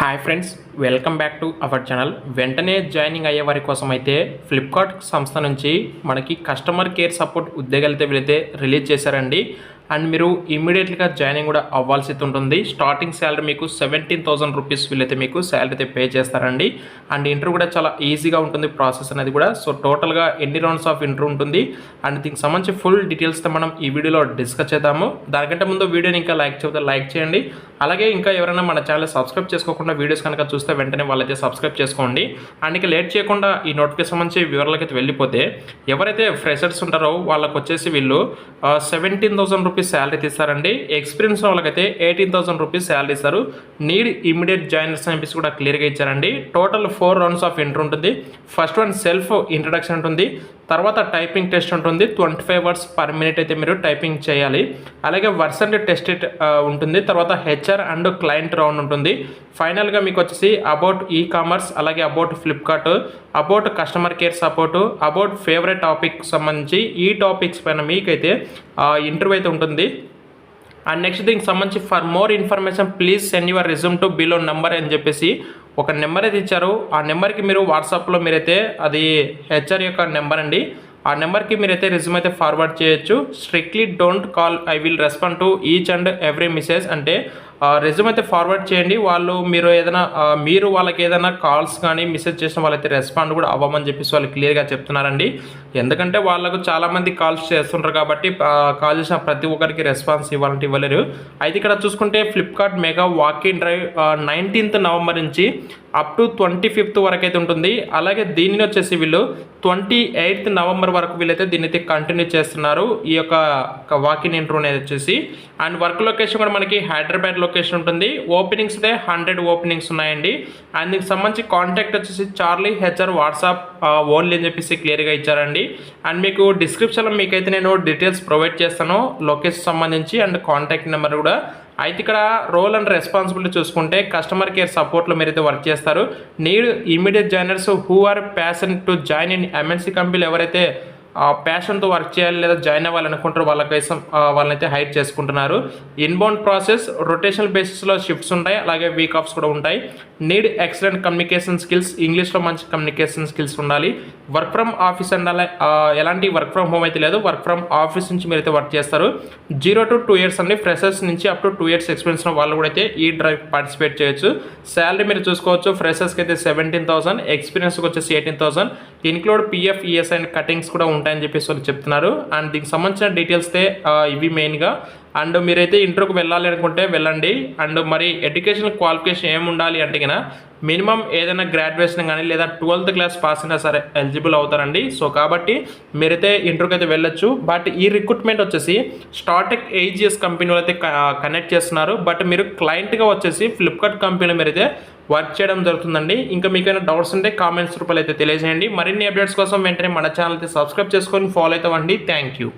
Hi friends, welcome back to our channel. వెంటనే joining అయ్యే వారి కోసం అయితే ఫ్లిప్కార్ట్ సంస్థ నుంచి మనకి కస్టమర్ కేర్ సపోర్ట్ ఉద్యోగాలు అయితే వీళ్ళైతే రిలీజ్ చేశారండి. అండ్ మీరు ఇమీడియట్గా జాయినింగ్ కూడా అవ్వాల్సి ఉంటుంది. స్టార్టింగ్ శాలరీ మీకు 17,000 రూపీస్ వీళ్ళైతే మీకు శాలరీ అయితే పే చేస్తారండి. అండ్ ఇంటర్వ్యూ కూడా చాలా ఈజీగా ఉంటుంది ప్రాసెస్ అనేది కూడా. సో టోటల్గా ఎన్ని రౌండ్స్ ఆఫ్ ఇంటర్వ్యూ ఉంటుంది అండ్ దీనికి సంబంధించి ఫుల్ డీటెయిల్స్తో మనం ఈ వీడియోలో డిస్కస్ చేద్దాము. దానికంటే ముందు వీడియోని ఇంకా లైక్ చేయండి. అలాగే ఇంకా ఎవరైనా మన ఛానల్ సబ్స్క్రైబ్ చేసుకోకుండా వీడియోస్ కనుక చూస్తే వెంటనే వాళ్ళైతే సబ్స్క్రైబ్ చేసుకోండి. అండ్ ఇక లేట్ చేయకుండా ఈ నోటిఫికేషన్ సంబంధించి వివరాలకి అయితే వెళ్ళిపోతే, ఎవరైతే ఫ్రెషర్స్ ఉంటారో వాళ్ళకి వచ్చేసి వీళ్ళు 17,000 రూపీస్ శాలరీ తీస్తారండి. ఎక్స్పీరియన్స్ వాళ్ళకైతే 18,000 రూపీస్ శాలరీ ఇస్తారు. నీడ్ ఇమీడియట్ జాయినర్స్ అనిపిసి కూడా క్లియర్గా ఇచ్చారండి. టోటల్ 4 రౌండ్స్ ఆఫ్ ఇంటర్ ఉంటుంది. ఫస్ట్ వన్ సెల్ఫ్ ఇంట్రడక్షన్ ఉంటుంది, తర్వాత టైపింగ్ టెస్ట్ ఉంటుంది. 25 వర్డ్స్ పర్ మినిట్ అయితే మీరు టైపింగ్ చేయాలి. అలాగే వర్సెంట్ టెస్ట్ ఉంటుంది. తర్వాత హెచ్ఆర్ అండ్ క్లయింట్ రౌండ్ ఉంటుంది. ఫైనల్గా మీకు వచ్చేసి అబౌట్ ఈ కామర్స్, అలాగే about Flipkart, about customer care support, about favourite topic సంబంధించి ఈ టాపిక్స్ పైన మీకైతే ఇంటర్వ్యూ అయితే ఉంటుంది. అండ్ నెక్స్ట్ దీనికి సంబంధించి for more information please send your resume to below number అని చెప్పేసి ఒక నెంబర్ అయితే ఇచ్చారు. ఆ నెంబర్కి మీరు వాట్సాప్లో మీరైతే, అది హెచ్ఆర్ యొక్క నెంబర్ అండి, ఆ నెంబర్కి మీరైతే రెజ్యూమ్ అయితే ఫార్వర్డ్ చేయొచ్చు. Strictly don't call, I will respond to each and every message. అంటే రెజ్యూమ్ అయితే ఫార్వర్డ్ చేయండి. మీరు వాళ్ళకి ఏదైనా కాల్స్ కానీ మెసేజ్ చేసిన వాళ్ళైతే రెస్పాండ్ కూడా అవ్వమని చెప్పేసి వాళ్ళు క్లియర్గా చెప్తున్నారండి. ఎందుకంటే వాళ్ళకు చాలామంది కాల్స్ చేస్తుంటారు కాబట్టి కాల్ చేసిన ప్రతి ఒక్కరికి రెస్పాన్స్ ఇవ్వాలంటే ఇవ్వలేరు. అయితే ఇక్కడ చూసుకుంటే Flipkart mega walk-in drive 19th November నుంచి అప్ టు 25th వరకు అయితే ఉంటుంది. అలాగే దీనిని వచ్చేసి వీళ్ళు 28th నవంబర్ వరకు వీళ్ళైతే దీన్ని అయితే కంటిన్యూ చేస్తున్నారు, ఈ యొక్క వాక్-ఇన్ ఇంటర్వ్యూ అనేది వచ్చేసి. అండ్ వర్క్ లొకేషన్ కూడా మనకి హైదరాబాద్ లొకేషన్ ఉంటుంది. ఓపెనింగ్స్ అయితే 100 ఓపెనింగ్స్ ఉన్నాయండి. అండ్ దీనికి సంబంధించి కాంటాక్ట్ వచ్చేసి చార్లీ హెచ్ఆర్ వాట్సాప్ ఓన్లీ అని చెప్పేసి క్లియర్గా ఇచ్చారండి. అండ్ మీకు డిస్క్రిప్షన్లో మీకైతే నేను డీటెయిల్స్ ప్రొవైడ్ చేస్తాను, లొకేషన్ సంబంధించి అండ్ కాంటాక్ట్ నెంబర్ కూడా. అయితే ఇక్కడ రోల్ అండ్ రెస్పాన్సిబిలిటీ చూసుకుంటే కస్టమర్ కేర్ సపోర్ట్లో మీరైతే వర్క్ చేస్తారు. Need immediate joiners who are passion to join in MNC కంపెనీలు ఎవరైతే ప్యాషన్తో వర్క్ చేయాలి లేదా జాయిన్ అవ్వాలనుకుంటారో వాళ్ళ కోసం వాళ్ళనైతే హైర్ చేసుకుంటున్నారు. ఇన్బౌండ్ ప్రాసెస్ రొటేషనల్ బేసిస్లో షిఫ్ట్స్ ఉంటాయి, అలాగే వీక్ ఆఫ్స్ కూడా ఉంటాయి. నీడ్ ఎక్సలెంట్ కమ్యూనికేషన్ స్కిల్స్, ఇంగ్లీష్లో మంచి కమ్యూనికేషన్ స్కిల్స్ ఉండాలి. వర్క్ ఫ్రమ్ ఆఫీస్ ఉండాలి, ఎలాంటి వర్క్ ఫ్రమ్ హోమ్ అయితే లేదు, వర్క్ ఫ్రమ్ ఆఫీస్ నుంచి మీరైతే వర్క్ చేస్తారు. 0 to 2 years అండి, ఫ్రెషర్స్ నుంచి అప్ టు 2 years ఎక్స్పీరియన్స్ ఉన్న వాళ్ళు కూడా అయితే ఈ డ్రైవ్ పార్టిసిపేట్ చేయొచ్చు. శాలరీ మీరు చూసుకోవచ్చు, ఫ్రెషర్స్కి అయితే 17,000, ఎక్స్పీరియన్స్కి వచ్చేసి 18,000, include PF, ES and cuttings కూడా ఉంటాయని చెప్పేసి వాళ్ళు చెప్తున్నారు. అండ్ దీనికి సంబంధించిన డీటెయిల్స్తే ఇవి మెయిన్గా. అండ్ మీరైతే ఇంటర్వ్యూకి వెళ్ళాలి అనుకుంటే వెళ్ళండి. అండ్ మరి ఎడ్యుకేషన్ క్వాలిఫికేషన్ ఏమి ఉండాలి అంటే కన్నా మినిమం ఏదైనా గ్రాడ్యుయేషన్ కానీ లేదా 12th క్లాస్ పాస్ అయినా సరే ఎలిజిబుల్ అవుతారండి. సో కాబట్టి మీరైతే ఇంటర్వ్యూకి అయితే వెళ్ళొచ్చు. బట్ ఈ రిక్రూట్మెంట్ వచ్చేసి స్టార్టెక్ ఏజిఎస్ కంపెనీ అయితే కనెక్ట్ చేస్తున్నారు. బట్ మీరు క్లయింట్గా వచ్చేసి ఫ్లిప్కార్ట్ కంపెనీలో మీరైతే వర్క్ చేయడం జరుగుతుందండి. ఇంకా మీకైనా డౌట్స్ ఉంటే కామెంట్స్ రూపాయలు అయితే తెలియజేయండి. మరిన్ని అప్డేట్స్ కోసం వెంటనే మన ఛానల్ అయితే సబ్స్క్రైబ్ చేసుకొని ఫాలో అవుతామండి. Thank you.